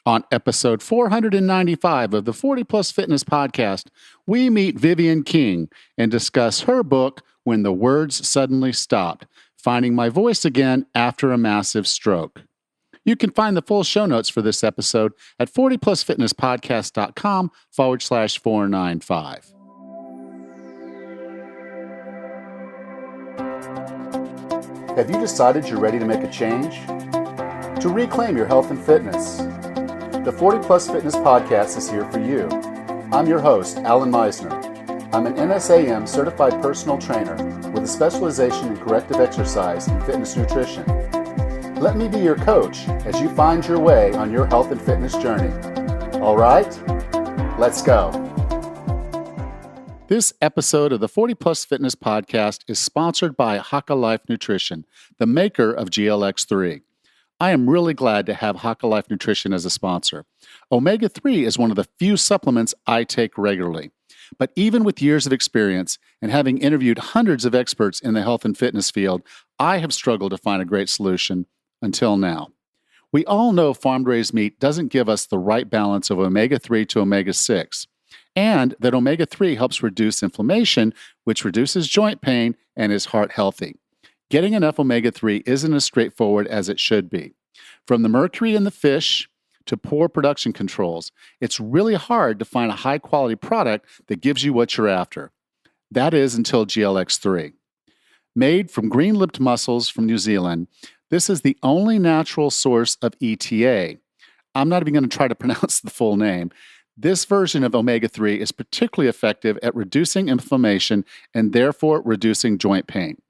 On episode 495 of the 40 Plus Fitness Podcast, we meet Vivian King and discuss her book, When the Words Suddenly Stopped, Finding My Voice Again After a Massive Stroke. You can find the full show notes for this episode at 40plusfitnesspodcast.com/495. Have you decided you're ready to make a change? To reclaim your health and fitness? The 40 Plus Fitness Podcast is here for you. I'm your host, Alan Meisner. I'm an NSAM certified personal trainer with a specialization in corrective exercise and fitness nutrition. Let me be your coach as you find your way on your health and fitness journey. All right, let's go. This episode of the 40 Plus Fitness Podcast is sponsored by Haka Life Nutrition, the maker of GLX-3. I am really glad to have Haka Life Nutrition as a sponsor. Omega-3 is one of the few supplements I take regularly. But even with years of experience and having interviewed hundreds of experts in the health and fitness field, I have struggled to find a great solution until now. We all know farm-raised meat doesn't give us the right balance of omega-3 to omega-6, and that omega-3 helps reduce inflammation, which reduces joint pain and is heart healthy. Getting enough omega-3 isn't as straightforward as it should be. From the mercury in the fish to poor production controls, it's really hard to find a high-quality product that gives you what you're after. That is until GLX-3. Made from green-lipped mussels from New Zealand, this is the only natural source of ETA. I'm not even going to try to pronounce the full name. This version of omega-3 is particularly effective at reducing inflammation and therefore reducing joint pain.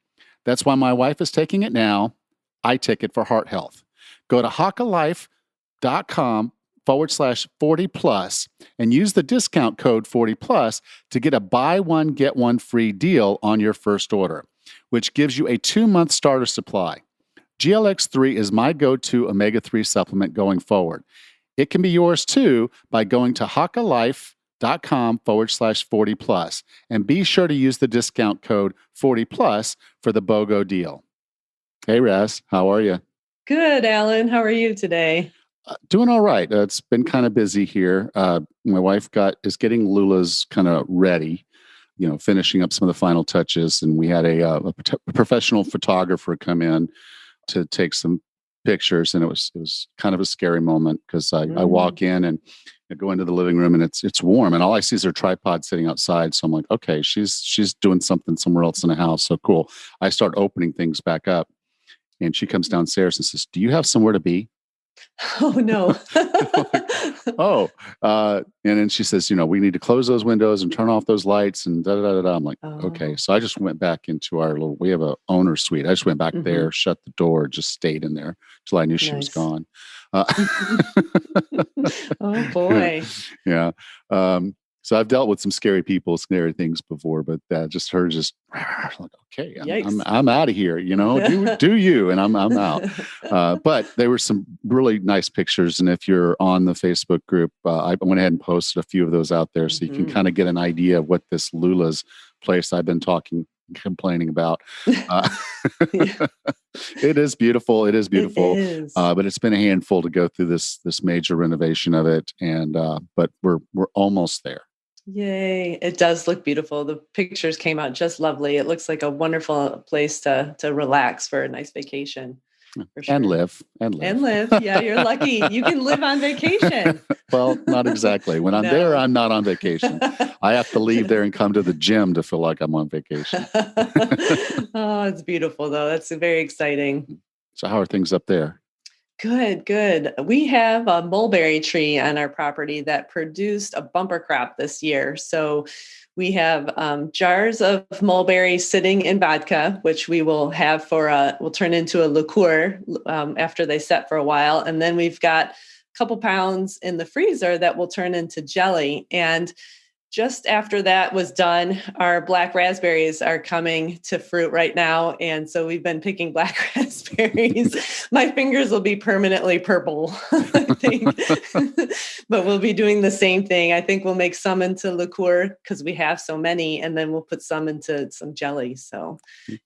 That's why my wife is taking it now. I take it for heart health. Go to hakalife.com/40 plus and use the discount code 40 plus to get a buy one, get one free deal on your first order, which gives you a 2-month starter supply. GLX-3 is my go-to omega-3 supplement going forward. It can be yours too by going to hakalife.com/40 plus and be sure to use the discount code 40 plus for the BOGO deal. Hey, Raz, how are you? Good, Alan. How are you today? Doing all right. It's been kind of busy here. My wife is getting Lula's kind of ready, finishing up some of the final touches, and we had a professional photographer come in to take some pictures, and it was kind of a scary moment because I walk in and I go into the living room and it's warm, and all I see is her tripod sitting outside. So I'm like, okay, she's doing something somewhere else in the house. So cool. I start opening things back up, and she comes downstairs and says, "Do you have somewhere to be?" Oh no. And then she says, we need to close those windows and turn off those lights and da da da da. I'm like, okay. So I just went back into we have a owner suite. I just went back there, shut the door, just stayed in there till I knew she was gone. Oh boy. Yeah. So I've dealt with some scary people, scary things before, but just her like, okay, I'm out of here, do you, and I'm out. But there were some really nice pictures. And if you're on the Facebook group, I went ahead and posted a few of those out there so you can kind of get an idea of what this Lula's place I've been complaining about. It is beautiful. It is beautiful. It is. But it's been a handful to go through this major renovation of it. And, but we're almost there. Yay. It does look beautiful. The pictures came out just lovely. It looks like a wonderful place to relax for a nice vacation. For sure. And live. Yeah, you're lucky. You can live on vacation. Well, not exactly. When I'm there, I'm not on vacation. I have to leave there and come to the gym to feel like I'm on vacation. Oh, it's beautiful, though. That's very exciting. So how are things up there? Good. We have a mulberry tree on our property that produced a bumper crop this year. So we have jars of mulberry sitting in vodka, which we will have we'll turn into a liqueur after they set for a while. And then we've got a couple pounds in the freezer that will turn into jelly. And just after that was done, our black raspberries are coming to fruit right now. And so we've been picking black raspberries. My fingers will be permanently purple, I think. But we'll be doing the same thing. I think we'll make some into liqueur because we have so many, and then we'll put some into some jelly. So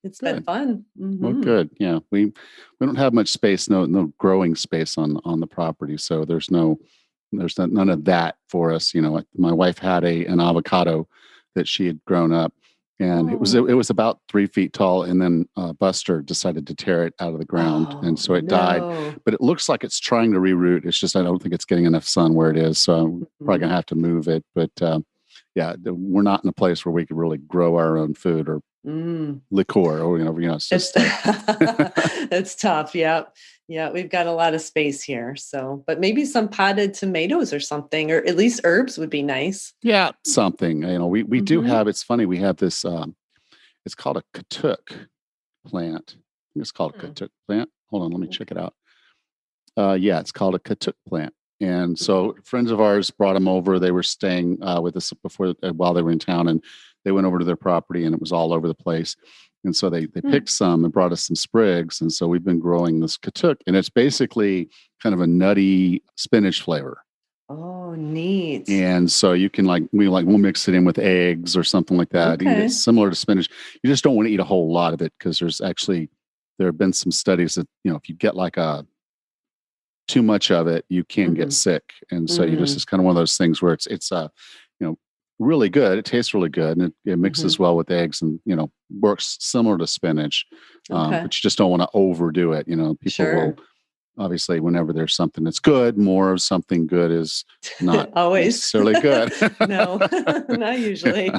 it's been fun. Well, good. Yeah. We don't have much space, no growing space on the property. So there's none of that for us. Like my wife had an avocado that she had grown up, and it was about 3 feet tall, and then Buster decided to tear it out of the ground, and so it died. But it looks like it's trying to reroot. It's just I don't think it's getting enough sun where it is, so I'm probably gonna have to move it. But yeah, we're not in a place where we could really grow our own food or liqueur, or it's just it's tough. Yeah, we've got a lot of space here. So, but maybe some potted tomatoes or something, or at least herbs would be nice. Yeah, something. We do have. It's funny. We have this. It's called a katuk plant. I think it's called a katuk plant. Hold on, let me check it out. Yeah, it's called a katuk plant. And so friends of ours brought them over. They were staying with us while they were in town, and they went over to their property, and it was all over the place. And so they picked some and brought us some sprigs. And so we've been growing this katuk, and it's basically kind of a nutty spinach flavor. Oh, neat. And so you can we'll mix it in with eggs or something like that. Okay. Eat it similar to spinach. You just don't want to eat a whole lot of it, because there have been some studies that, if you get too much of it, you can get sick. And so it's kind of one of those things where it's really good. It tastes really good, and it mixes well with eggs, and works similar to spinach. But you just don't want to overdo it. People will obviously, whenever there's something that's good, more of something good is not always necessarily good. No, not usually.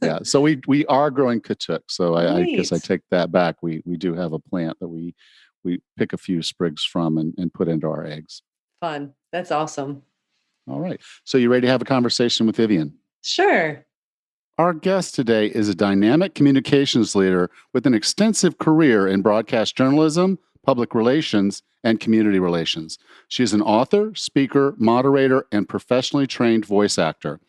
Yeah. So we are growing katuk. So I guess I take that back. We do have a plant that we pick a few sprigs from and put into our eggs. Fun. That's awesome. All right. So you ready to have a conversation with Vivian? Sure. Our guest today is a dynamic communications leader with an extensive career in broadcast journalism, public relations, and community relations. She is an author, speaker, moderator, and professionally trained voice actor.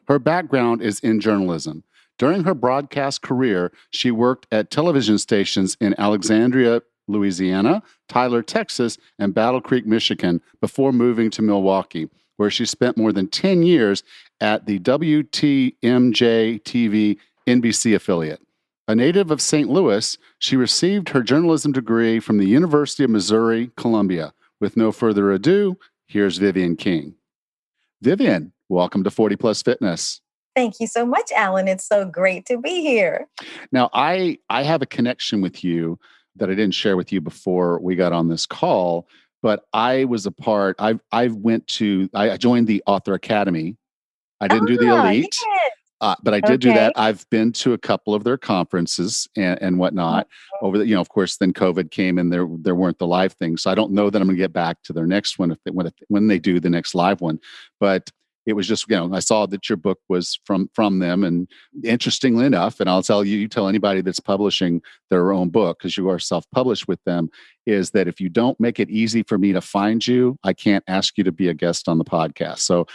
Her background is in journalism. During her broadcast career, she worked at television stations in Alexandria, Louisiana, Tyler, Texas, and Battle Creek, Michigan, before moving to Milwaukee, where she spent more than 10 years at the WTMJ-TV NBC affiliate. A native of St. Louis, she received her journalism degree from the University of Missouri, Columbia. With no further ado, here's Vivian King. Vivian, welcome to 40 Plus Fitness. Thank you so much, Alan. It's so great to be here. Now, I have a connection with you that I didn't share with you before we got on this call, but I was a part. I joined the Author Academy. I didn't do the Elite, but I did do that. I've been to a couple of their conferences and whatnot. Over the, of course, then COVID came and there weren't the live things, so I don't know that I'm going to get back to their next one when they do the next live one, but. It was just, I saw that your book was from them, and interestingly enough, and I'll tell you tell anybody that's publishing their own book, because you are self-published with them, is that if you don't make it easy for me to find you, I can't ask you to be a guest on the podcast. So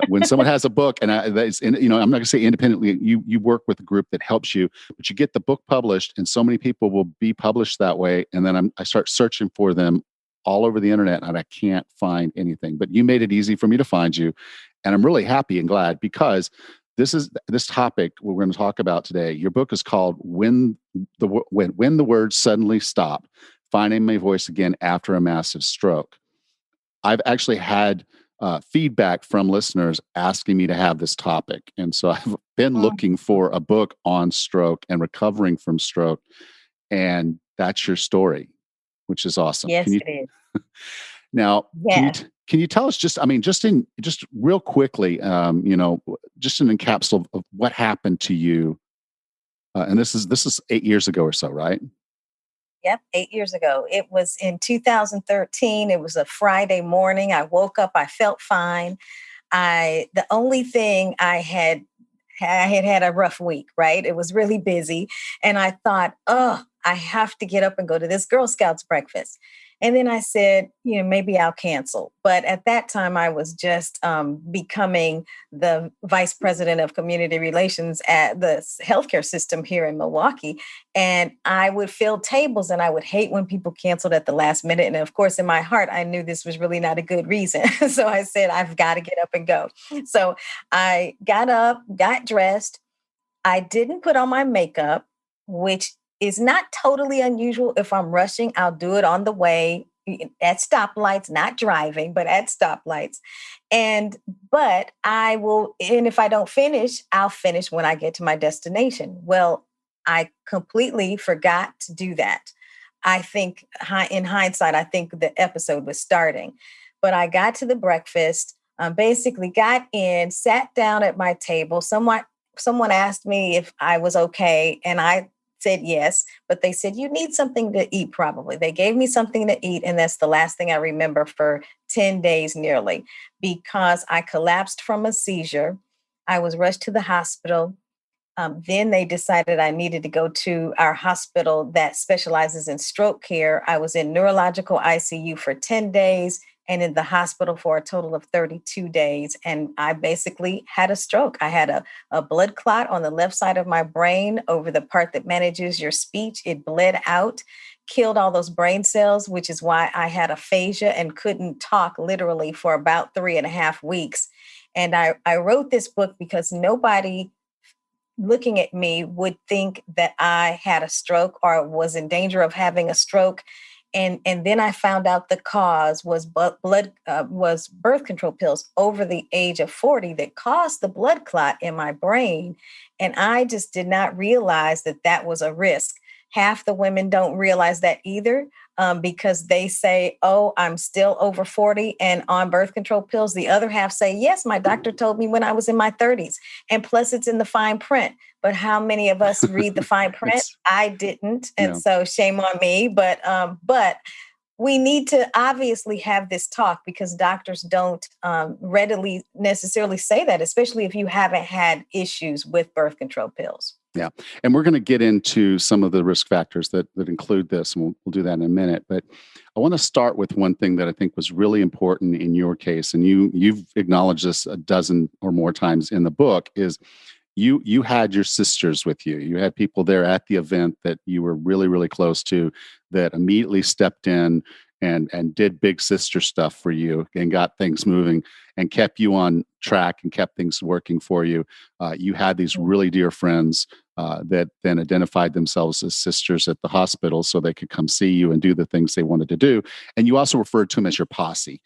when someone has a book, and I'm not going to say independently, you work with a group that helps you, but you get the book published, and so many people will be published that way, and then I start searching for them all over the internet, and I can't find anything. But you made it easy for me to find you. And I'm really happy and glad, because this topic we're going to talk about today. Your book is called When the Words Suddenly Stop, Finding My Voice Again After a Massive Stroke. I've actually had feedback from listeners asking me to have this topic. And so I've been looking for a book on stroke and recovering from stroke. And that's your story, which is awesome. Yes, it is. Now, can you tell us just real quickly, just an encapsulation of what happened to you? And this is 8 years ago or so, right? Yep, 8 years ago. It was in 2013. It was a Friday morning. I woke up. I felt fine. The only thing I had a rough week, right? It was really busy. And I thought, I have to get up and go to this Girl Scouts breakfast. And then I said, maybe I'll cancel. But at that time, I was just becoming the vice president of community relations at the healthcare system here in Milwaukee. And I would fill tables, and I would hate when people canceled at the last minute. And of course, in my heart, I knew this was really not a good reason. So I said, I've got to get up and go. So I got up, got dressed. I didn't put on my makeup, which is not totally unusual. If I'm rushing, I'll do it on the way at stoplights, not driving, but at stoplights. But I will, and if I don't finish, I'll finish when I get to my destination. Well, I completely forgot to do that. I think in hindsight, I think the episode was starting, but I got to the breakfast, basically got in, sat down at my table. Someone asked me if I was okay, and I said yes, but they said, you need something to eat, probably. They gave me something to eat, and that's the last thing I remember for 10 days nearly, because I collapsed from a seizure. I was rushed to the hospital. Then they decided I needed to go to our hospital that specializes in stroke care. I was in neurological ICU for 10 days and in the hospital for a total of 32 days. And I basically had a stroke. I had a blood clot on the left side of my brain over the part that manages your speech. It bled out, killed all those brain cells, which is why I had aphasia and couldn't talk literally for about 3.5 weeks. And I wrote this book because nobody looking at me would think that I had a stroke or was in danger of having a stroke. And then I found out the cause was was birth control pills over the age of 40 that caused the blood clot in my brain. And I just did not realize that that was a risk. Half the women don't realize that either, because they say, oh, I'm still over 40 and on birth control pills. The other half say, yes, my doctor told me when I was in my 30s. And plus it's in the fine print. But how many of us read the fine print? I didn't. And so shame on me. But we need to obviously have this talk, because doctors don't readily necessarily say that, especially if you haven't had issues with birth control pills. Yeah. And we're going to get into some of the risk factors that include this, and we'll do that in a minute. But I want to start with one thing that I think was really important in your case, and you've acknowledged this a dozen or more times in the book, is you had your sisters with you. You had people there at the event that you were really, really close to, that immediately stepped in and did big sister stuff for you and got things moving and kept you on track and kept things working for you. You had these really dear friends that then identified themselves as sisters at the hospital so they could come see you and do the things they wanted to do. And you also referred to them as your posse.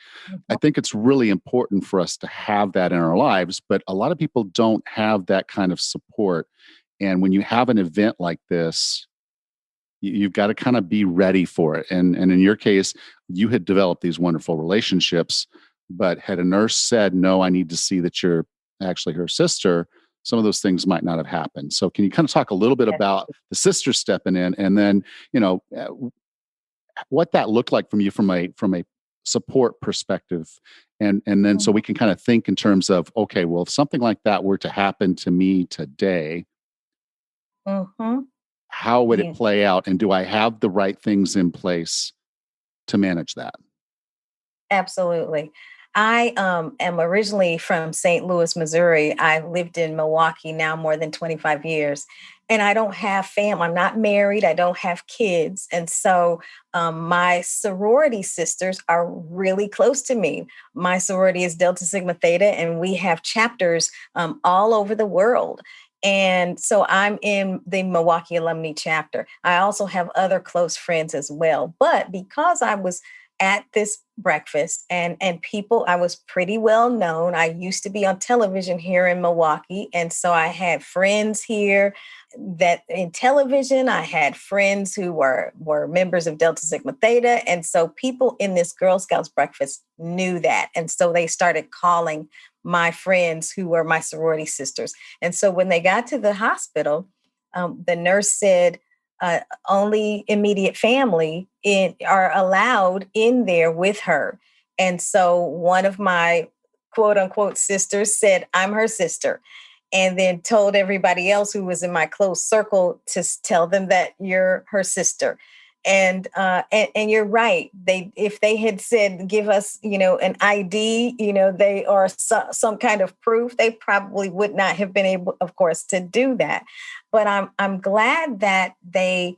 I think it's really important for us to have that in our lives, but a lot of people don't have that kind of support. And when you have an event like this, you've got to kind of be ready for it. And in your case, you had developed these wonderful relationships, but had a nurse said, no, I need to see that you're actually her sister, some of those things might not have happened. So can you kind of talk a little bit about the sister stepping in, and then, what that looked like from you from a support perspective? And then so we can kind of think in terms of, okay, well, if something like that were to happen to me today, how would it play out? And do I have the right things in place to manage that? Absolutely. I am originally from St. Louis, Missouri. I've lived in Milwaukee now more than 25 years, and I don't have family. I'm not married. I don't have kids. And so my sorority sisters are really close to me. My sorority is Delta Sigma Theta, and we have chapters all over the world. And so I'm in the Milwaukee alumni chapter. I also have other close friends as well. But because I was at this breakfast and people, I was pretty well known. I used to be on television here in Milwaukee. And so I had friends here that in television, I had friends who were members of Delta Sigma Theta. And so people in this Girl Scouts breakfast knew that. And so they started calling my friends who were my sorority sisters. And so when they got to the hospital, the nurse said, only immediate family are allowed in there with her. And so one of my quote unquote sisters said, I'm her sister. And then told everybody else who was in my close circle to tell them that you're her sister. And you're right. If they had said, give us, an ID, they or some kind of proof, they probably would not have been able, of course, to do that. But I'm glad that they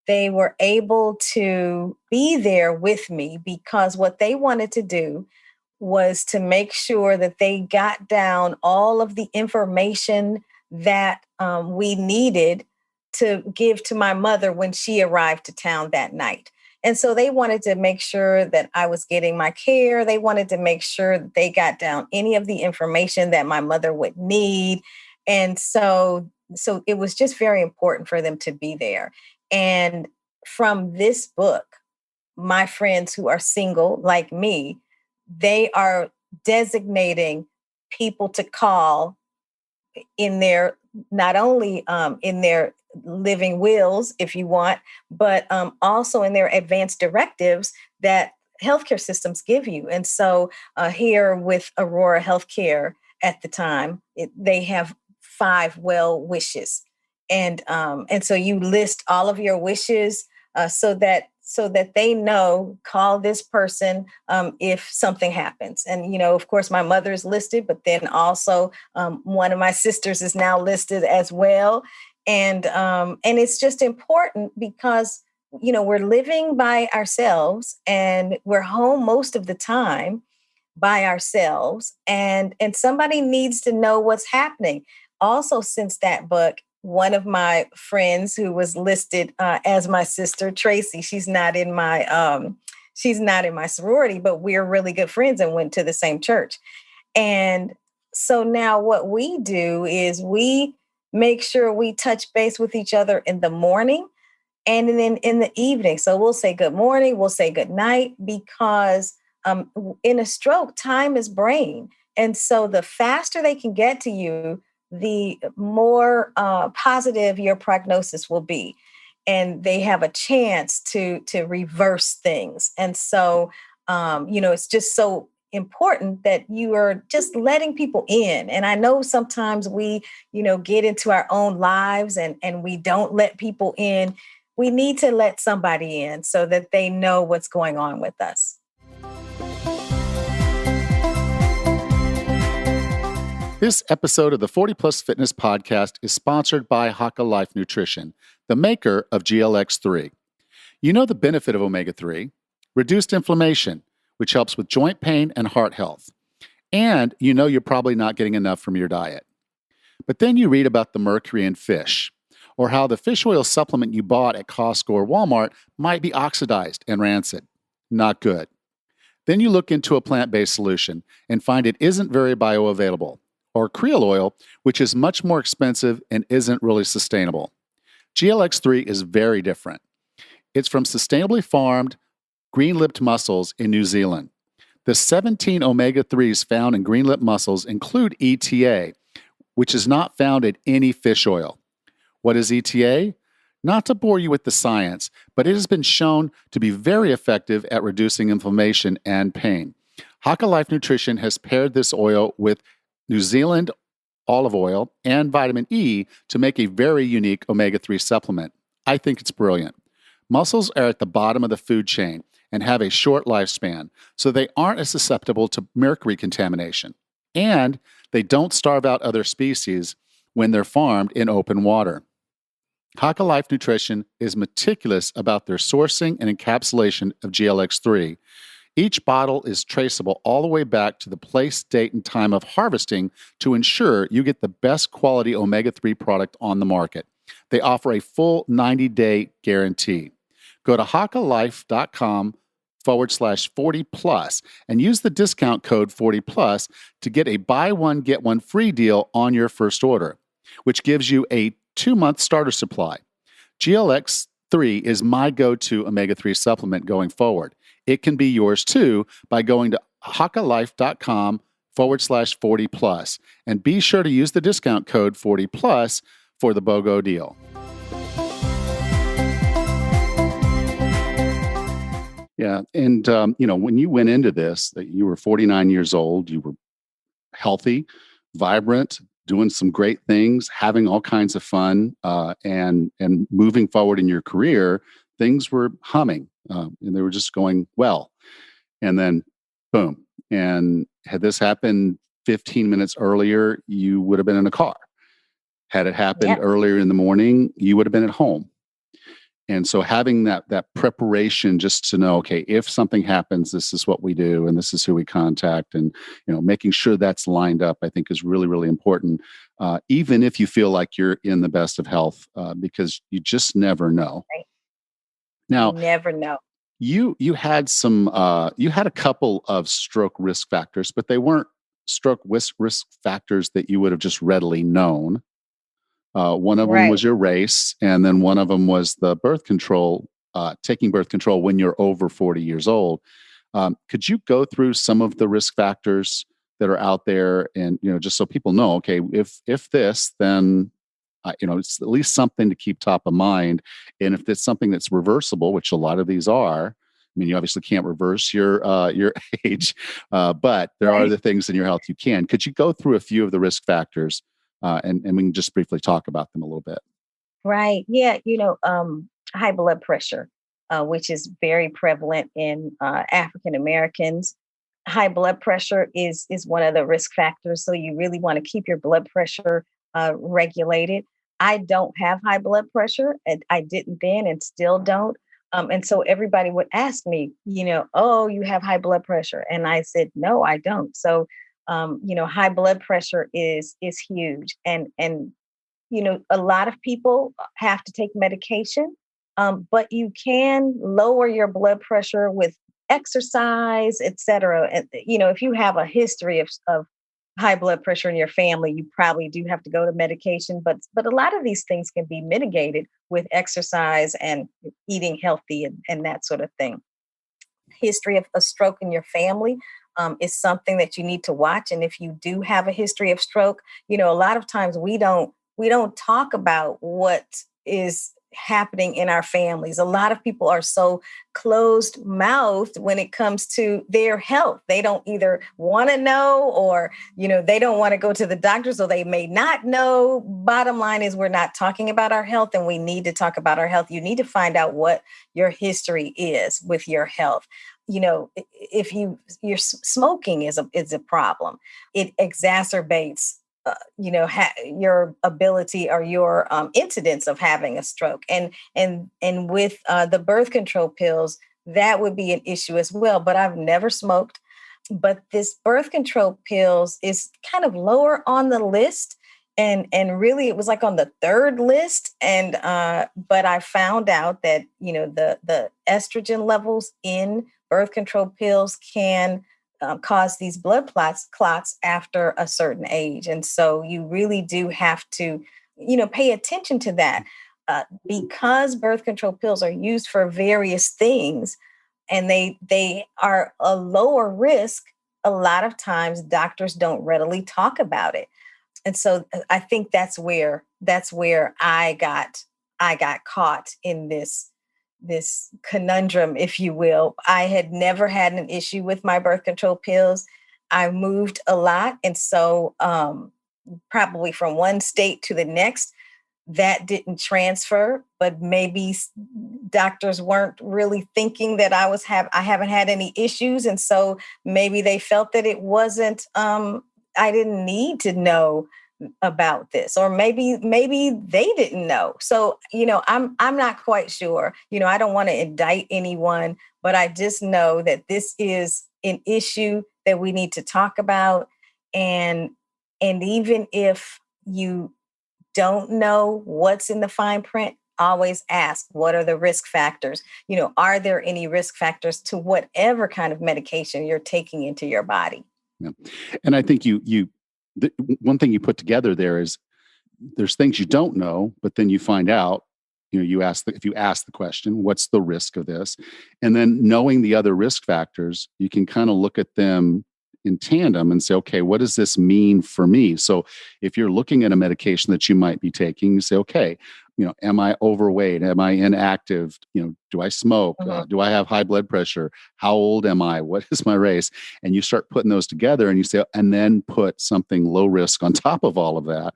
were able to be there with me, because what they wanted to do was to make sure that they got down all of the information that we needed to give to my mother when she arrived to town that night. And so they wanted to make sure that I was getting my care. They wanted to make sure that they got down any of the information that my mother would need. And so it was just very important for them to be there. And from this book, my friends who are single like me, they are designating people to call in their, not only in their living wills, if you want, but also in their advanced directives that healthcare systems give you. And so here with Aurora Healthcare at the time, they have 5 well wishes. And so you list all of your wishes so that they know, call this person if something happens. And, of course, my mother is listed, but then also one of my sisters is now listed as well. And it's just important because, we're living by ourselves and we're home most of the time by ourselves. And somebody needs to know what's happening. Also, since that book, one of my friends who was listed as my sister, Tracy, she's not in my sorority, but we're really good friends and went to the same church. And so now what we do is we make sure we touch base with each other in the morning and then in the evening. So we'll say good morning, we'll say good night, because in a stroke, time is brain. And so the faster they can get to you, the more positive your prognosis will be. And they have a chance to reverse things. And so, it's just so important that you are just letting people in. And I know sometimes we, get into our own lives and we don't let people in. We need to let somebody in so that they know what's going on with us. This episode of the 40 Plus Fitness Podcast is sponsored by Haka Life Nutrition, the maker of GLX-3. You know the benefit of omega-3, reduced inflammation, which helps with joint pain and heart health. And you know you're probably not getting enough from your diet. But then you read about the mercury in fish, or how the fish oil supplement you bought at Costco or Walmart might be oxidized and rancid. Not good. Then you look into a plant-based solution and find it isn't very bioavailable, or krill oil, which is much more expensive and isn't really sustainable. GLX-3 is very different. It's from sustainably farmed, green-lipped mussels in New Zealand. The 17 omega-3s found in green-lipped mussels include ETA, which is not found in any fish oil. What is ETA? Not to bore you with the science, but it has been shown to be very effective at reducing inflammation and pain. Haka Life Nutrition has paired this oil with New Zealand olive oil and vitamin E to make a very unique omega-3 supplement. I think it's brilliant. Mussels are at the bottom of the food chain and have a short lifespan, so they aren't as susceptible to mercury contamination. And they don't starve out other species when they're farmed in open water. Haka Life Nutrition is meticulous about their sourcing and encapsulation of GLX-3. Each bottle is traceable all the way back to the place, date, and time of harvesting to ensure you get the best quality omega-3 product on the market. They offer a full 90-day guarantee. Go to hakalife.com/40 plus and use the discount code 40 plus to get a buy one, get one free deal on your first order, which gives you a 2-month starter supply. GLX-3 is my go-to omega-3 supplement going forward. It can be yours too by going to hakalife.com/40 plus and be sure to use the discount code 40 plus for the BOGO deal. Yeah. And, when you went into this, that you were 49 years old, you were healthy, vibrant, doing some great things, having all kinds of fun, and moving forward in your career. things were humming, and they were just going well. And then, boom. And had this happened 15 minutes earlier, you would have been in a car. Had it happened Yep. earlier in the morning, you would have been at home. And so having that preparation just to know, okay, if something happens, this is what we do and this is who we contact, and making sure that's lined up, I think is really, really important. Even if you feel like you're in the best of health, because you just never know. Right. Now, You never know. you had you had a couple of stroke risk factors, but they weren't stroke risk factors that you would have just readily known. One of them was Right. your race, and then one of them was the birth control, taking birth control when you're over 40 years old. Could you go through some of the risk factors that are out there, and just so people know, okay, if this, then it's at least something to keep top of mind. And if it's something that's reversible, which a lot of these are, I mean, you obviously can't reverse your age, but there are Right. the things in your health you can. Could you go through a few of the risk factors? And we can just briefly talk about them a little bit. Right. Yeah. High blood pressure, which is very prevalent in African Americans. High blood pressure is one of the risk factors. So you really want to keep your blood pressure regulated. I don't have high blood pressure, and I didn't then, and still don't. And so everybody would ask me, oh, you have high blood pressure, and I said, no, I don't. So high blood pressure is huge, and a lot of people have to take medication, but you can lower your blood pressure with exercise, et cetera. And if you have a history of high blood pressure in your family, you probably do have to go to medication. But a lot of these things can be mitigated with exercise and eating healthy and that sort of thing. History of a stroke in your family is something that you need to watch. And if you do have a history of stroke, a lot of times we don't talk about what is happening in our families. A lot of people are so closed mouthed when it comes to their health. They don't either want to know, or they don't want to go to the doctors, or they may not know. Bottom line is, we're not talking about our health, and we need to talk about our health. You need to find out what your history is with your health. If your smoking is a problem, it exacerbates your ability or your incidence of having a stroke. And with the birth control pills, that would be an issue as well. But I've never smoked. But this birth control pills is kind of lower on the list. And really, it was like on the third list. And but I found out that the estrogen levels in birth control pills can cause these blood clots after a certain age. And so you really do have to, pay attention to that, because birth control pills are used for various things, and they are a lower risk. A lot of times doctors don't readily talk about it. And so I think that's where I got caught in this conundrum, if you will. I had never had an issue with my birth control pills. I moved a lot. And so probably from one state to the next, that didn't transfer, but maybe doctors weren't really thinking that I haven't had any issues. And so maybe they felt that it wasn't, I didn't need to know about this, or maybe they didn't know. So, I'm not quite sure. I don't want to indict anyone, but I just know that this is an issue that we need to talk about. And even if you don't know what's in the fine print, always ask, what are the risk factors? Are there any risk factors to whatever kind of medication you're taking into your body? Yeah. And I think one thing you put together there is, there's things you don't know, but then you find out, if you ask the question, what's the risk of this? And then knowing the other risk factors, you can kind of look at them in tandem and say, okay, what does this mean for me? So if you're looking at a medication that you might be taking, you say, okay, am I overweight? Am I inactive? Do I smoke? Mhm. Do I have high blood pressure? How old am I? What is my race? And you start putting those together, and you say, and then put something low risk on top of all of that.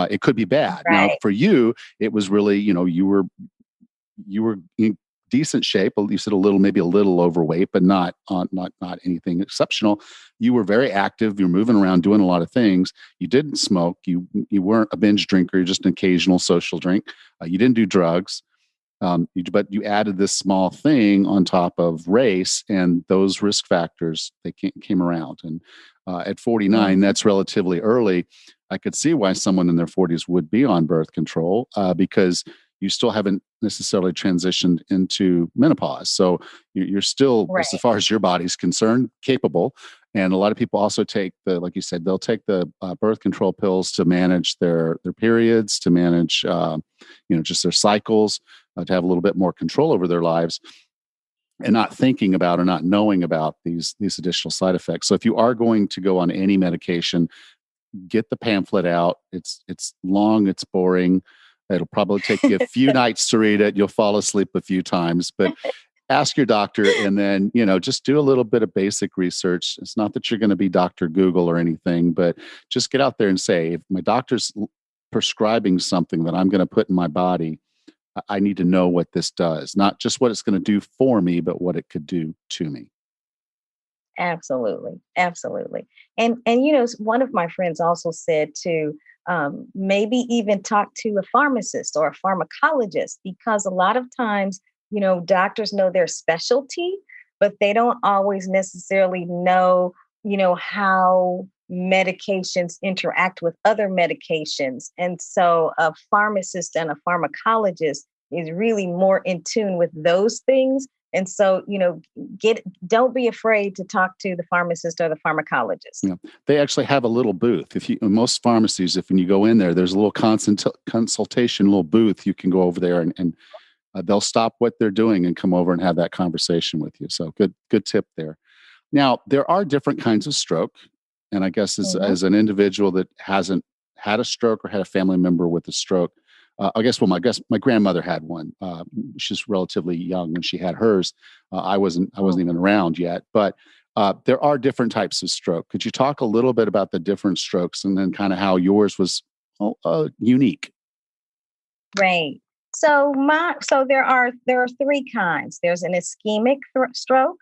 It could be bad. Now, Right. for you, it was really, you were decent shape. You said maybe a little overweight, but not anything exceptional. You were very active. You were moving around, doing a lot of things. You didn't smoke. You weren't a binge drinker. You're just an occasional social drink. You didn't do drugs. But you added this small thing on top of race, and those risk factors, they came around. And at 49, that's relatively early. I could see why someone in their 40s would be on birth control, because you still haven't necessarily transitioned into menopause. So you're still, Right. as far as your body's concerned, capable. And a lot of people also take like you said, they'll take the birth control pills to manage their periods, to manage, just their cycles, to have a little bit more control over their lives, and not thinking about or not knowing about these additional side effects. So if you are going to go on any medication, get the pamphlet out. It's long, it's boring. It'll probably take you a few nights to read it. You'll fall asleep a few times, but ask your doctor, and then, just do a little bit of basic research. It's not that you're going to be Dr. Google or anything, but just get out there and say, if my doctor's prescribing something that I'm going to put in my body, I need to know what this does, not just what it's going to do for me, but what it could do to me. Absolutely. Absolutely. And one of my friends also said to maybe even talk to a pharmacist or a pharmacologist, because a lot of times, doctors know their specialty, but they don't always necessarily know, how medications interact with other medications. And so a pharmacist and a pharmacologist is really more in tune with those things. And so, don't be afraid to talk to the pharmacist or the pharmacologist. Yeah, they actually have a little booth. In most pharmacies, when you go in there, there's a little consultation, little booth. You can go over there, and they'll stop what they're doing and come over and have that conversation with you. So good tip there. Now, there are different kinds of stroke. And I guess as an individual that hasn't had a stroke or had a family member with a stroke, I guess my grandmother had one. She's relatively young when she had hers. I wasn't even around yet, but there are different types of stroke. Could you talk a little bit about the different strokes, and then kind of how yours was unique? Right. So there are three kinds. There's an ischemic stroke.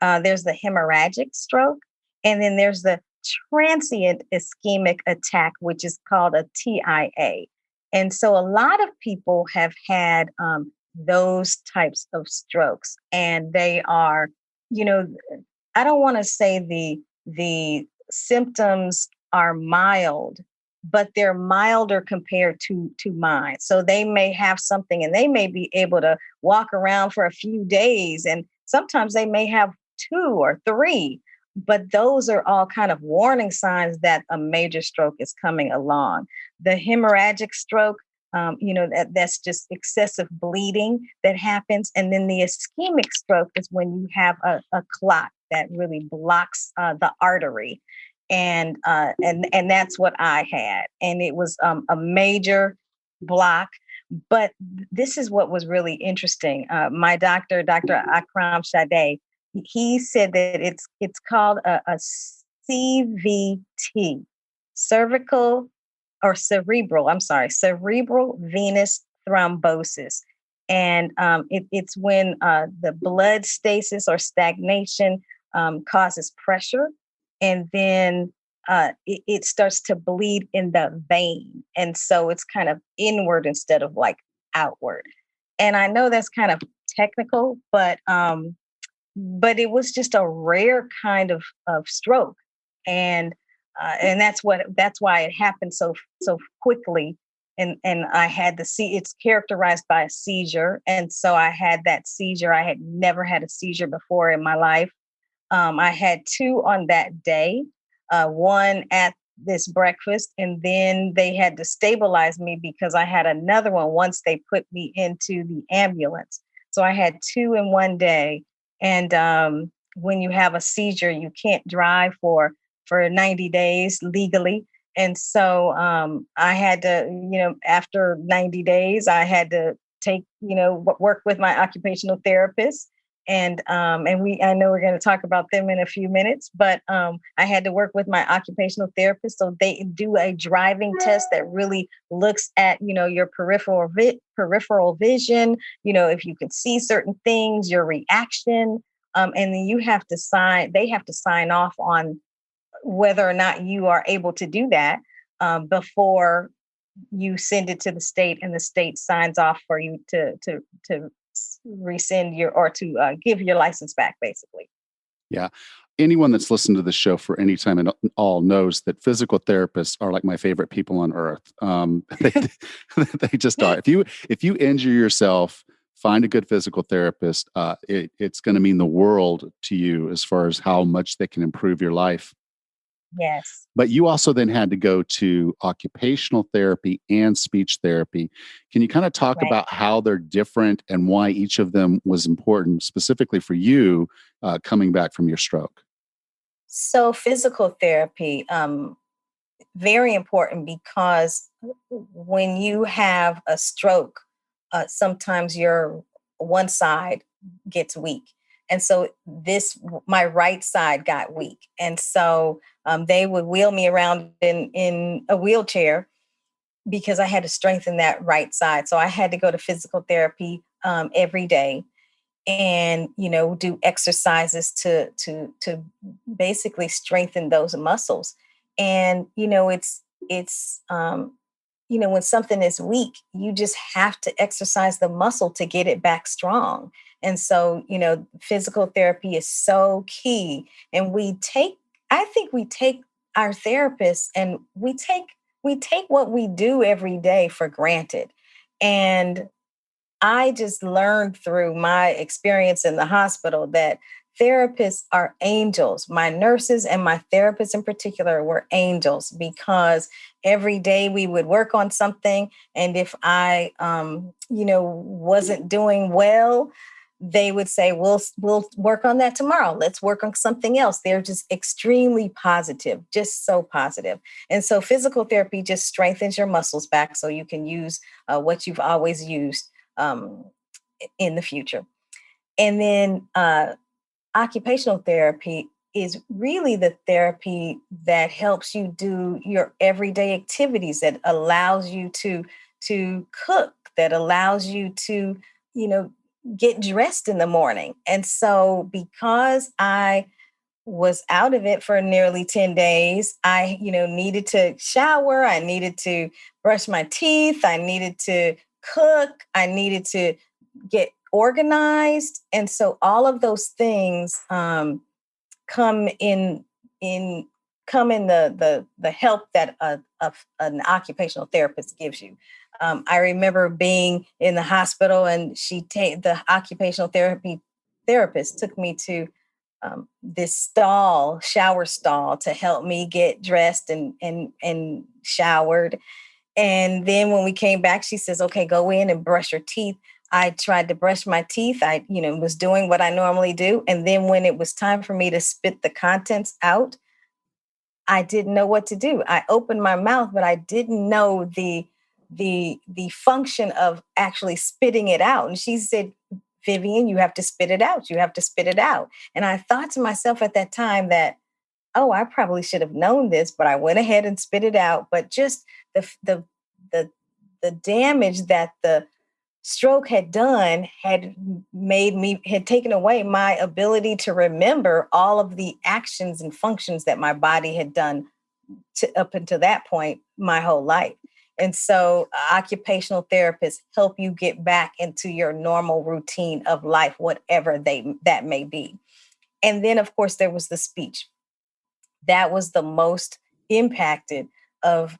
There's the hemorrhagic stroke, and then there's the transient ischemic attack, which is called a TIA. And so a lot of people have had those types of strokes, and they are, I don't want to say the symptoms are mild, but they're milder compared to mine. So they may have something, and they may be able to walk around for a few days, and sometimes they may have 2 or 3. But those are all kind of warning signs that a major stroke is coming along. The hemorrhagic stroke, that's just excessive bleeding that happens. And then the ischemic stroke is when you have a clot that really blocks the artery. And that's what I had. And it was a major block. But this is what was really interesting. My doctor, Dr. Akram Shadeh, he said that it's called a CVT, cerebral venous thrombosis. And it's when the blood stasis or stagnation causes pressure, and then it starts to bleed in the vein. And so it's kind of inward instead of like outward. And I know that's kind of technical, but it was just a rare kind of stroke, and that's why it happened so quickly. And I had it's characterized by a seizure, and so I had that seizure. I had never had a seizure before in my life. I had 2 on that day, one at this breakfast, and then they had to stabilize me because I had another one once they put me into the ambulance. So I had 2 in one day. And when you have a seizure, you can't drive for 90 days legally. And so I had to, after 90 days, I had to work with my occupational therapist. I know we're going to talk about them in a few minutes, but I had to work with my occupational therapist. So they do a driving test that really looks at, your peripheral vision, if you can see certain things, your reaction. And then they have to sign off on whether or not you are able to do that before you send it to the state, and the state signs off for you to rescind to give your license back, basically. Yeah. Anyone that's listened to the show for any time at all knows that physical therapists are like my favorite people on earth. They just are. If you injure yourself, find a good physical therapist. It's going to mean the world to you as far as how much they can improve your life. Yes. But you also then had to go to occupational therapy and speech therapy. Can you kind of talk Right. about how they're different and why each of them was important, specifically for you coming back from your stroke? So physical therapy, very important, because when you have a stroke, sometimes your one side gets weak. And so my right side got weak. And so they would wheel me around in a wheelchair because I had to strengthen that right side. So I had to go to physical therapy every day, and do exercises to basically strengthen those muscles. And when something is weak, you just have to exercise the muscle to get it back strong. And so physical therapy is so key. And I think we take our therapists, and we take what we do every day for granted. And I just learned through my experience in the hospital that therapists are angels. My nurses and my therapists in particular were angels, because every day we would work on something. And if I, wasn't doing well, they would say, we'll work on that tomorrow. Let's work on something else. They're just extremely positive, just so positive. And so physical therapy just strengthens your muscles back so you can use what you've always used um, in the future. And then occupational therapy is really the therapy that helps you do your everyday activities, that allows you to cook, that allows you to, get dressed in the morning. And so because I was out of it for nearly 10 days, I, needed to shower, I needed to brush my teeth, I needed to cook, I needed to get organized. And so all of those things come in come in the help that an occupational therapist gives you. I remember being in the hospital, and the occupational therapist took me to this shower stall, to help me get dressed and showered. And then when we came back, she says, okay, go in and brush your teeth. I tried to brush my teeth. I, was doing what I normally do. And then when it was time for me to spit the contents out, I didn't know what to do. I opened my mouth, but I didn't know the function of actually spitting it out. And she said, Vivian, you have to spit it out. You have to spit it out. And I thought to myself at that time that, oh, I probably should have known this, but I went ahead and spit it out. But just the the damage that the stroke had done had taken away my ability to remember all of the actions and functions that my body had done up until that point my whole life. And so occupational therapists help you get back into your normal routine of life, whatever that may be. And then, of course, there was the speech. That was the most impacted of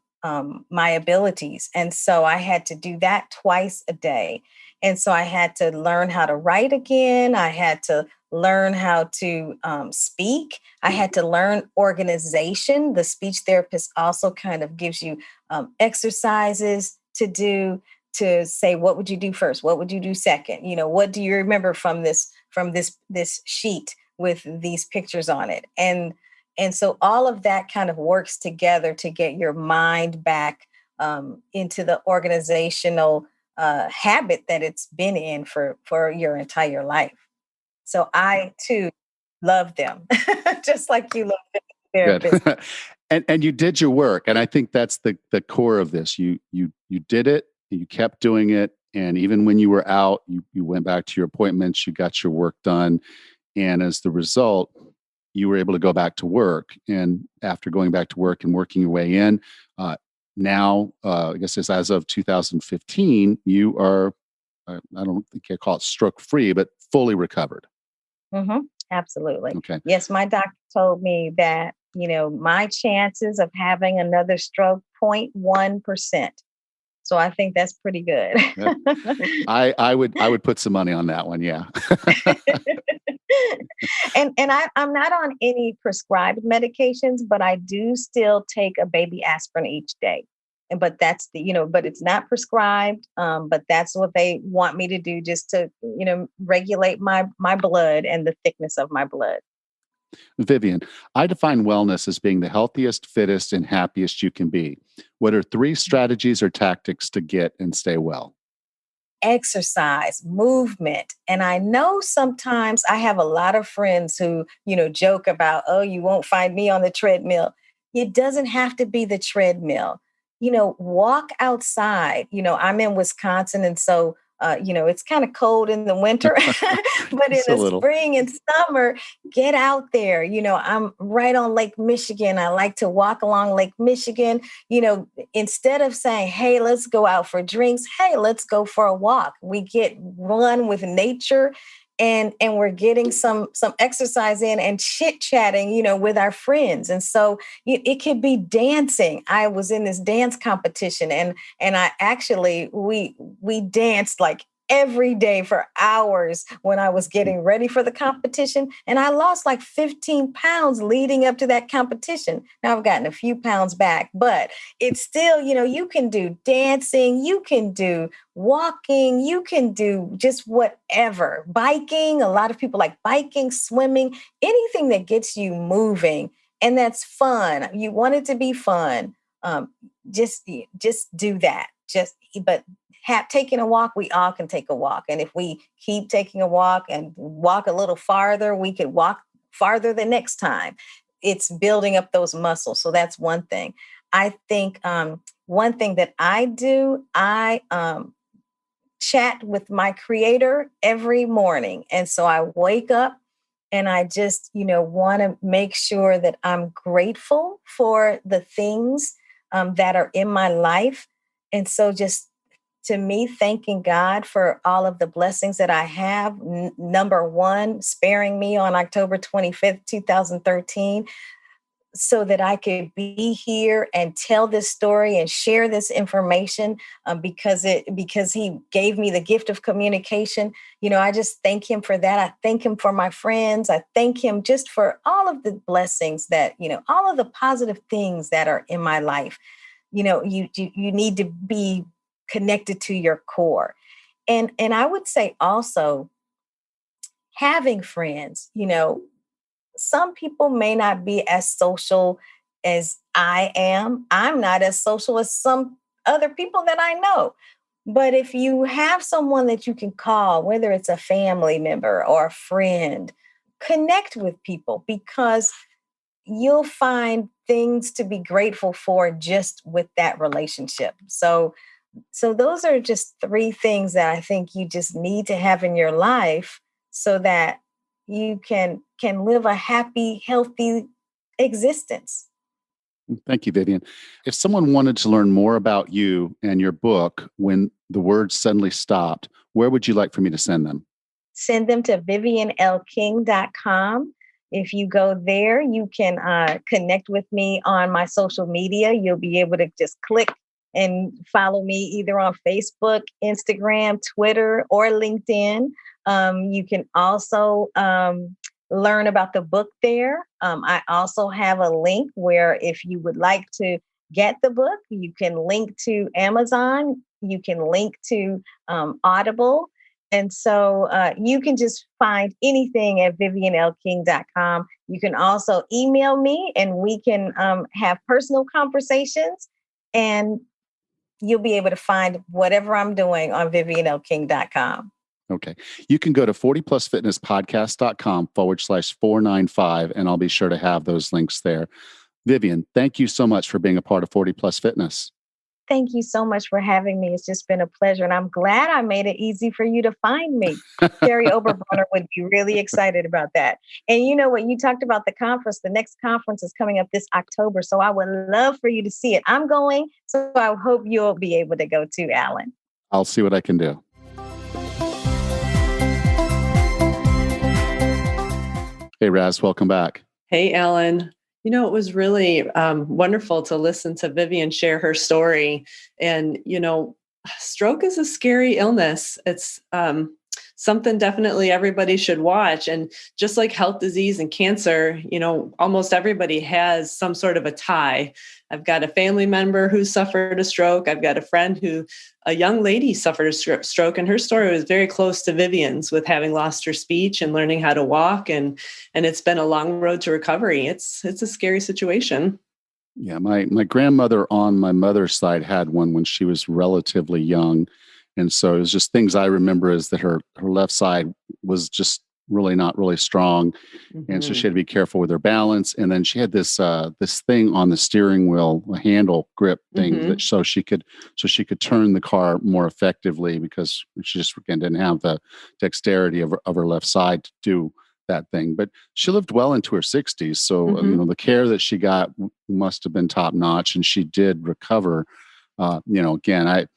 my abilities. And so I had to do that twice a day. And so I had to learn how to write again. I had to learn how to speak. I had to learn organization. The speech therapist also kind of gives you exercises to do, to say, what would you do first? What would you do second? What do you remember from this sheet with these pictures on it? And so all of that kind of works together to get your mind back into the organizational habit that it's been in for your entire life. So I too love them, just like you love Good. therapists. And you did your work, and I think that's the core of this. You did it, you kept doing it, and even when you were out, you went back to your appointments, you got your work done, and as the result, you were able to go back to work. And after going back to work and working your way in, now I guess it's as of 2015, you are I don't think I call it stroke free, but fully recovered. Hmm. Absolutely. Okay. Yes, my doctor told me that, my chances of having another stroke, 0.1%. So I think that's pretty good. Yeah. I would put some money on that one. Yeah. I'm not on any prescribed medications, but I do still take a baby aspirin each day. But that's but it's not prescribed. But that's what they want me to do, just to, regulate my blood and the thickness of my blood. Vivian, I define wellness as being the healthiest, fittest, and happiest you can be. What are 3 strategies or tactics to get and stay well? Exercise, movement. And I know sometimes I have a lot of friends who, joke about, oh, you won't find me on the treadmill. It doesn't have to be the treadmill. Walk outside. I'm in Wisconsin. And so, it's kind of cold in the winter, but in Just a the little. spring and summer, get out there. I'm right on Lake Michigan. I like to walk along Lake Michigan. Instead of saying, hey, let's go out for drinks, hey, let's go for a walk. We get one with nature, and we're getting some exercise in and chit-chatting, with our friends. And so it could be dancing. I was in this dance competition, and I actually we danced like every day for hours when I was getting ready for the competition. And I lost like 15 pounds leading up to that competition. Now I've gotten a few pounds back, but it's still, you can do dancing, you can do walking, you can do just whatever. Biking, a lot of people like biking, swimming, anything that gets you moving. And that's fun. You want it to be fun. Just do that. But taking a walk, we all can take a walk. And if we keep taking a walk and walk a little farther, we could walk farther the next time. It's building up those muscles. So that's one thing. I think one thing that I do, I chat with my creator every morning. And so I wake up and I just, want to make sure that I'm grateful for the things that are in my life. And so just to me, thanking God for all of the blessings that I have. Number one, sparing me on October 25th, 2013, so that I could be here and tell this story and share this information, because he gave me the gift of communication. I just thank him for that. I thank him for my friends. I thank him just for all of the blessings that, all of the positive things that are in my life. You need to be connected to your core. And I would say also having friends, some people may not be as social as I am. I'm not as social as some other people that I know. But if you have someone that you can call, whether it's a family member or a friend, connect with people, because you'll find things to be grateful for just with that relationship. So those are just 3 things that I think you just need to have in your life so that you can live a happy, healthy existence. Thank you, Vivian. If someone wanted to learn more about you and your book when the words suddenly stopped, where would you like for me to send them? Send them to vivianlking.com. If you go there, you can connect with me on my social media. You'll be able to just click and follow me either on Facebook, Instagram, Twitter, or LinkedIn. You can also learn about the book there. I also have a link where if you would like to get the book, you can link to Amazon, you can link to Audible. And so you can just find anything at vivianlking.com. You can also email me and we can have personal conversations, and you'll be able to find whatever I'm doing on vivianlking.com. Okay. You can go to 40plusfitnesspodcast.com/495, and I'll be sure to have those links there. Vivian, thank you so much for being a part of 40 Plus Fitness. Thank you so much for having me. It's just been a pleasure. And I'm glad I made it easy for you to find me. Terry Oberbrunner would be really excited about that. And you know what? You talked about the conference. The next conference is coming up this October. So I would love for you to see it. I'm going. So I hope you'll be able to go too, Alan. I'll see what I can do. Hey, Raz, welcome back. Hey, Alan. It was really wonderful to listen to Vivian share her story. And, stroke is a scary illness. It's something definitely everybody should watch. And just like health disease and cancer, almost everybody has some sort of a tie. I've got a family member who suffered a stroke. I've got a young lady suffered a stroke, and her story was very close to Vivian's with having lost her speech and learning how to walk. And it's been a long road to recovery. It's a scary situation. Yeah, my grandmother on my mother's side had one when she was relatively young. And so it was just things I remember is that her left side was just really not really strong. Mm-hmm. And so she had to be careful with her balance. And then she had this thing on the steering wheel, a handle grip thing, mm-hmm. that so she could turn the car more effectively, because she just again didn't have the dexterity of her left side to do that thing. But she lived well into her 60s. So, mm-hmm. The care that she got must have been top notch, and she did recover. Again,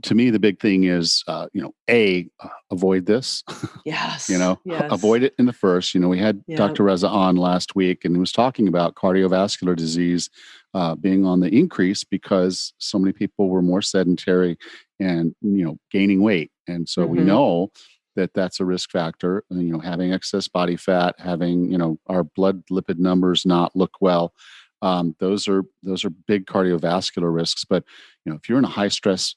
to me, the big thing is, avoid this. Yes. Yes. Avoid it in the first. We had Dr. Reza on last week, and he was talking about cardiovascular disease being on the increase because so many people were more sedentary and, gaining weight. And so mm-hmm. we know that that's a risk factor, having excess body fat, having, our blood lipid numbers not look well. Those are big cardiovascular risks. But, if you're in a high stress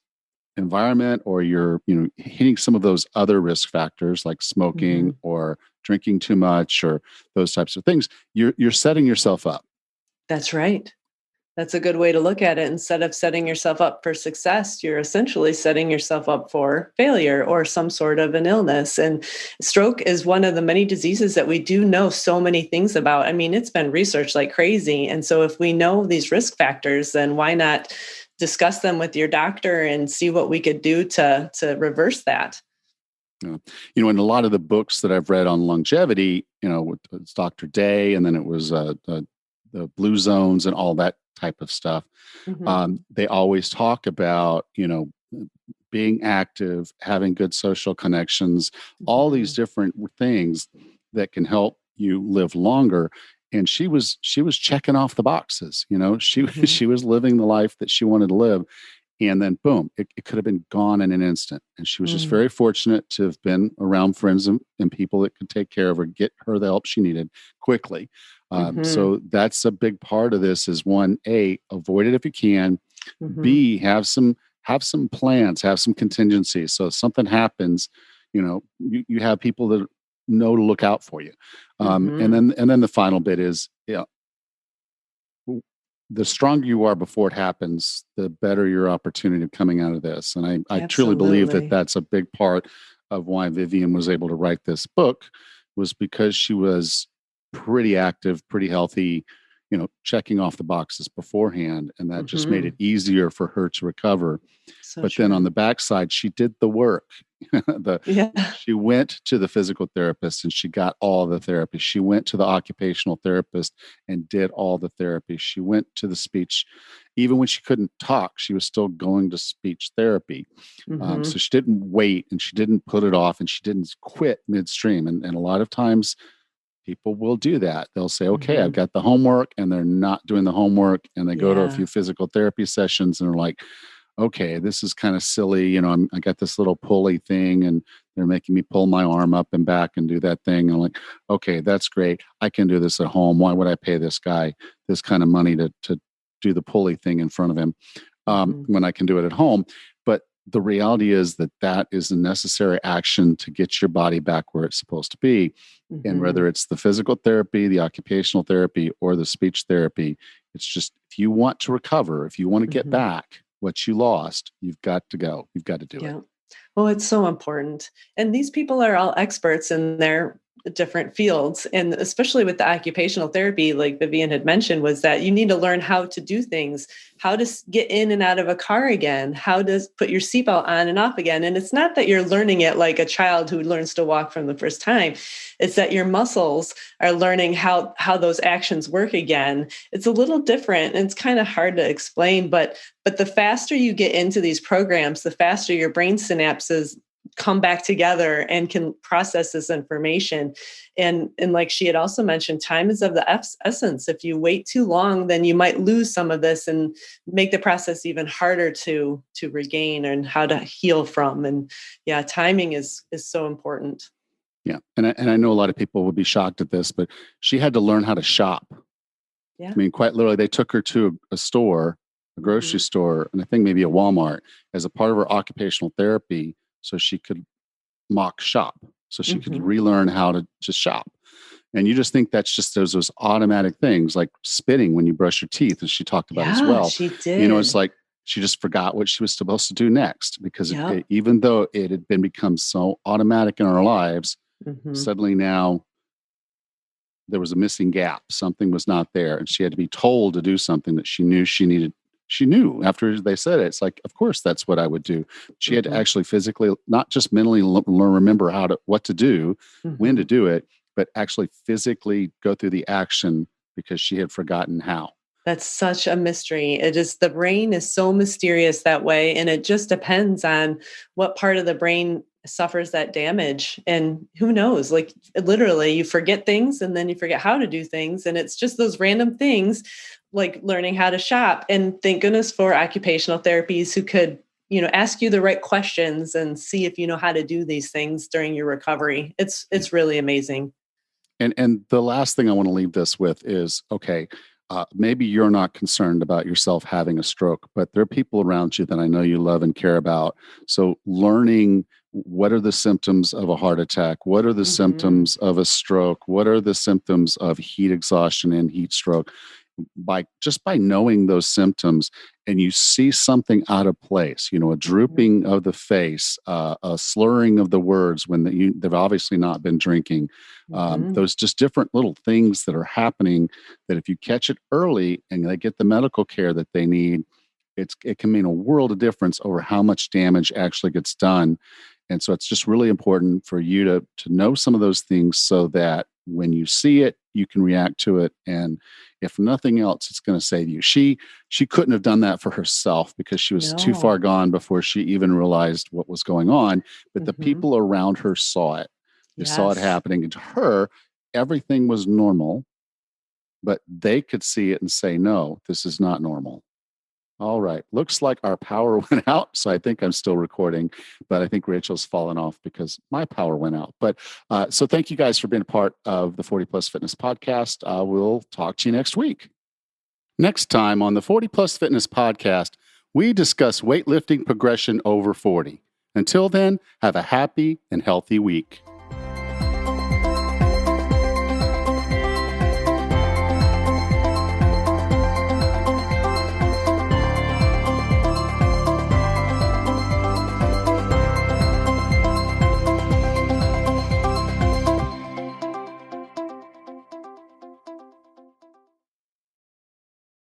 environment, or you're hitting some of those other risk factors like smoking mm-hmm. or drinking too much or those types of things, you're setting yourself up. That's right. That's a good way to look at it. Instead of setting yourself up for success, you're essentially setting yourself up for failure or some sort of an illness. And stroke is one of the many diseases that we do know so many things about. I mean, it's been researched like crazy. And so if we know these risk factors, then why not discuss them with your doctor and see what we could do to reverse that? In a lot of the books that I've read on longevity, it's Dr. Day, and then it was the blue zones and all that type of stuff. Mm-hmm. They always talk about, being active, having good social connections, mm-hmm. all these different things that can help you live longer. And she was checking off the boxes. Mm-hmm. she was living the life that she wanted to live. And then boom, it could have been gone in an instant. And she was just very fortunate to have been around friends and people that could take care of her, get her the help she needed quickly. Mm-hmm. So that's a big part of this is one, A, avoid it if you can. Mm-hmm. B, have some plans, have some contingencies. So if something happens, you have people that know to look out for you. Mm-hmm. And then the final bit is, the stronger you are before it happens, the better your opportunity of coming out of this. And I truly believe that that's a big part of why Vivian was able to write this book, was because she was pretty active, pretty healthy, checking off the boxes beforehand. And that mm-hmm. just made it easier for her to recover. But then on the backside, she did the work. She went to the physical therapist and she got all the therapy. She went to the occupational therapist and did all the therapy. She went to the speech. Even when she couldn't talk, she was still going to speech therapy. Mm-hmm. So she didn't wait and she didn't put it off and she didn't quit midstream. And a lot of times people will do that. They'll say, okay, mm-hmm. I've got the homework, and they're not doing the homework. And they go to a few physical therapy sessions and are like, okay, this is kind of silly. I got this little pulley thing and they're making me pull my arm up and back and do that thing. And I'm like, okay, that's great. I can do this at home. Why would I pay this guy this kind of money to do the pulley thing in front of him when I can do it at home? But the reality is that is a necessary action to get your body back where it's supposed to be. Mm-hmm. And whether it's the physical therapy, the occupational therapy, or the speech therapy, it's just, if you want to recover, if you want to get back what you lost, you've got to go. You've got to do it. Oh, it's so important. And these people are all experts in their different fields. And especially with the occupational therapy, like Vivian had mentioned, was that you need to learn how to do things, how to get in and out of a car again, how to put your seatbelt on and off again. And it's not that you're learning it like a child who learns to walk from the first time. It's that your muscles are learning how those actions work again. It's a little different and it's kind of hard to explain, but the faster you get into these programs, the faster your brain synapses come back together and can process this information. And like she had also mentioned, time is of the essence. If you wait too long, then you might lose some of this and make the process even harder to regain and how to heal from. And yeah, timing is so important. Yeah. And I know a lot of people would be shocked at this, but she had to learn how to shop. Yeah. I mean, quite literally, they took her to a store, a grocery store, and I think maybe a Walmart as a part of her occupational therapy so she could mock shop, so she could relearn how to just shop. And you just think that's just those automatic things like spitting when you brush your teeth, as she talked about as well. She did. You know, it's like she just forgot what she was supposed to do next because even though it had become so automatic in our lives, suddenly now there was a missing gap. Something was not there. And she had to be told to do something that she knew she needed. She knew after they said it. It's like, of course, that's what I would do. She had to actually physically, not just mentally remember what to do, when to do it, but actually physically go through the action because she had forgotten how. That's such a mystery. It is, the brain is so mysterious that way. And it just depends on what part of the brain suffers that damage. And who knows, like literally you forget things and then you forget how to do things. And it's just those random things like learning how to shop. And thank goodness for occupational therapies who could, ask you the right questions and see if you know how to do these things during your recovery. It's really amazing. And the last thing I want to leave this with is, okay, maybe you're not concerned about yourself having a stroke, but there are people around you that I know you love and care about. So learning what are the symptoms of a heart attack? What are the symptoms of a stroke? What are the symptoms of heat exhaustion and heat stroke? By knowing those symptoms and you see something out of place, a drooping of the face, a slurring of the words when they've obviously not been drinking, those just different little things that are happening that if you catch it early and they get the medical care that they need, it can mean a world of difference over how much damage actually gets done. And so it's just really important for you to know some of those things so that when you see it, you can react to it. And if nothing else, it's going to save you. She couldn't have done that for herself because she was too far gone before she even realized what was going on. But the people around her saw it. They saw it happening. And to her, everything was normal, but they could see it and say, no, this is not normal. All right. Looks like our power went out. So I think I'm still recording, but I think Rachel's fallen off because my power went out. But so thank you guys for being a part of the 40 Plus Fitness podcast. We'll talk to you next week. Next time on the 40 Plus Fitness podcast, we discuss weightlifting progression over 40. Until then, have a happy and healthy week.